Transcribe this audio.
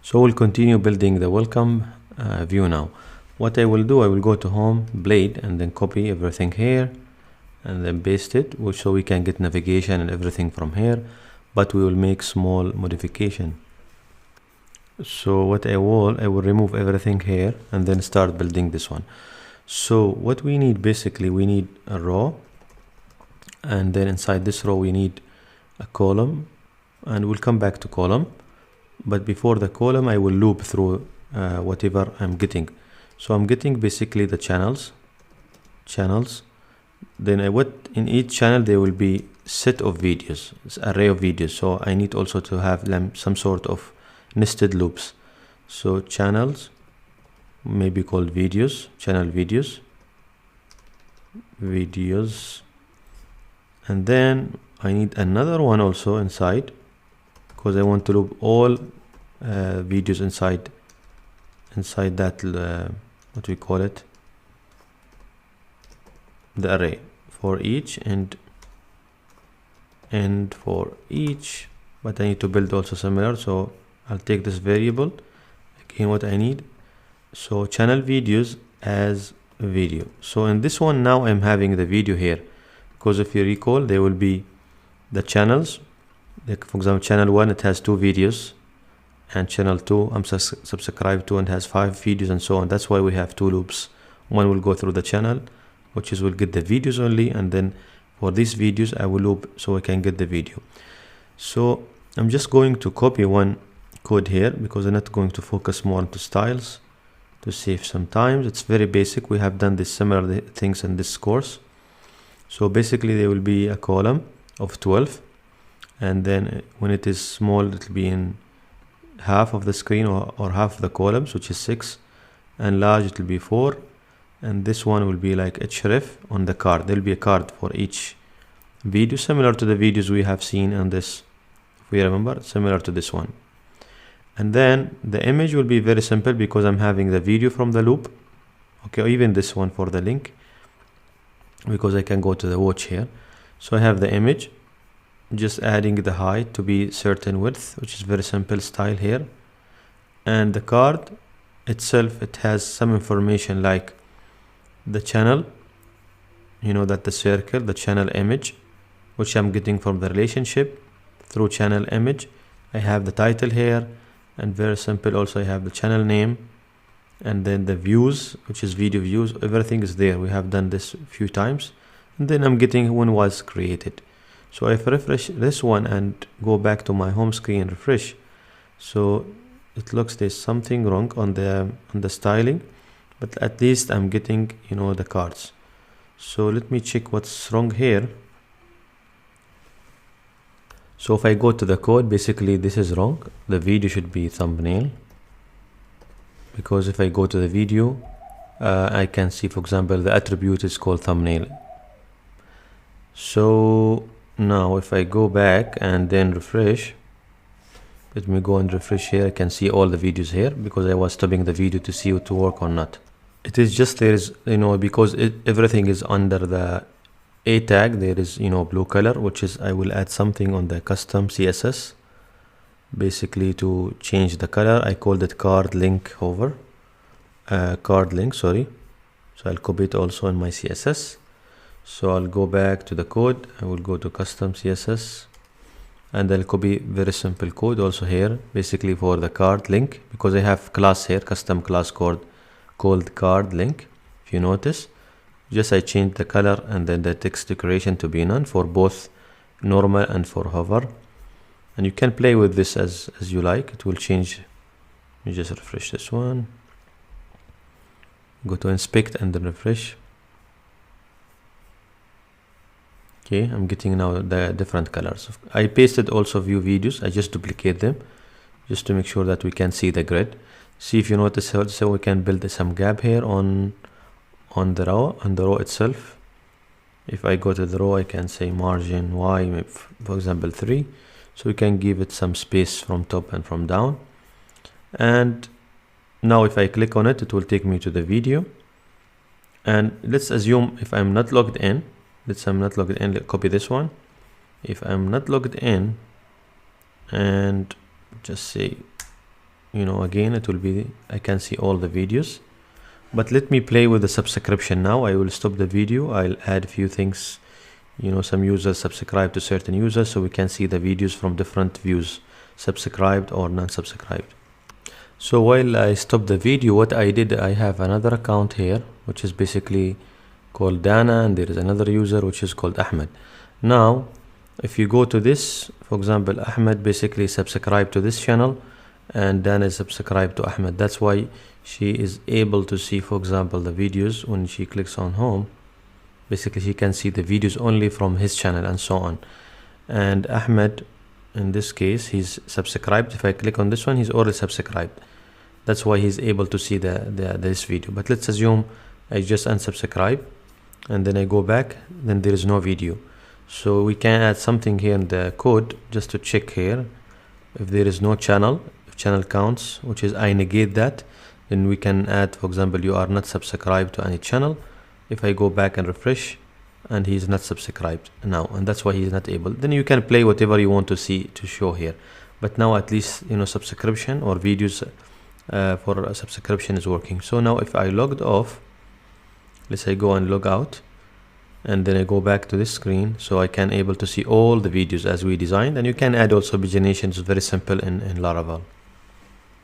So we'll continue building the welcome view now. What I will do, I will go to home, blade, and then copy everything here and then paste it, so we can get navigation and everything from here, but we will make small modification. So what I will remove everything here and then start building this one. So what we need, basically we need a row, and then inside this row we need a column, and we'll come back to column. But before the column, I will loop through whatever I'm getting. So I'm getting basically the channels. Then in each channel there will be set of videos, it's array of videos. So I need also to have some sort of nested loops. So channels, maybe called videos, channel videos, and then I need another one also inside, because I want to loop all videos inside that what we call it, the array for each and for each. But I need to build also similar, so I'll take this variable again, what I need. So channel videos as video. So in this one now I'm having the video here, because if you recall, there will be the channels. Like for example, channel 1, it has 2 videos, and channel 2 I'm subscribed to and has 5 videos, and so on. That's why we have 2 loops. One will go through the channel, which is will get the videos only, and then for these videos I will loop so I can get the video. So I'm just going to copy one code here, because I'm not going to focus more onto styles to save some time. It's very basic. We have done this similar things in this course. So basically there will be a column of 12, and then when it is small, it will be in half of the screen or half of the columns, which is 6, and large it will be 4, and this one will be like href on the card. There will be a card for each video, similar to the videos we have seen on this, if we remember, similar to this one. And then the image will be very simple, because I'm having the video from the loop, okay, or even this one for the link, because I can go to the watch here. So I have the image, just adding the height to be certain width, which is very simple style here. And the card itself, it has some information like the channel, you know, that the circle, the channel image, which I'm getting from the relationship through channel image. I have the title here, and very simple also I have the channel name, and then the views, which is video views. Everything is there. We have done this a few times, and then I'm getting when was created. So if I refresh this one and go back to my home screen and refresh, so it looks there's something wrong on the styling, but at least I'm getting, you know, the cards. So let me check what's wrong here. So if I go to the code, basically this is wrong. The video should be thumbnail, because if I go to the video, I can see, for example, the attribute is called thumbnail. So now if I go back and then refresh, let me go and refresh here, I can see all the videos here, because I was stopping the video to see it to work or not. It is just, there is, you know, because everything is under the A tag, there is, you know, blue color, which is, I will add something on the custom CSS basically to change the color. I called it card link hover, card link, sorry. So I'll copy it also in my CSS. So I'll go back to the code, I will go to custom CSS, and I'll copy very simple code also here, basically for the card link, because I have class here, custom class code called card link. If you notice, just I changed the color and then the text decoration to be none for both normal and for hover. And you can play with this as you like, it will change. You just refresh this one, go to inspect and then refresh. Okay, I'm getting now the different colors. I pasted also view videos. I just duplicate them just to make sure that we can see the grid. See if you notice how, so we can build some gap here on the row itself. If I go to the row, I can say margin Y, for example 3. So we can give it some space from top and from down. And now if I click on it, it will take me to the video. And let's assume if I'm not logged in, copy this one. If I'm not logged in, and just say again it will be, I can see all the videos. But let me play with the subscription now. I will stop the video. I'll add a few things. Some users subscribe to certain users, so we can see the videos from different views, subscribed or non-subscribed. So while I stop the video, what I did, I have another account here, which is basically called Dana, and there is another user which is called Ahmed. Now, if you go to this, for example, Ahmed basically subscribed to this channel, and Dana is subscribed to Ahmed. That's why she is able to see, for example, the videos. When she clicks on home, basically she can see the videos only from his channel and so on. And Ahmed, in this case, he's subscribed. If I click on this one, he's already subscribed. That's why he's able to see this video. But let's assume I just unsubscribe and then I go back, then there is no video. So we can add something here in the code just to check here. If there is no channel, if channel counts, which is I negate that, then we can add, for example, you are not subscribed to any channel. If I go back and refresh, and he's not subscribed now, and that's why he's not able. Then you can play whatever you want to see to show here. But now at least subscription or videos for a subscription is working. So now if I logged off, let's say go and log out, and then I go back to this screen, so I can able to see all the videos as we designed. And you can add also pagination. It's very simple in Laravel.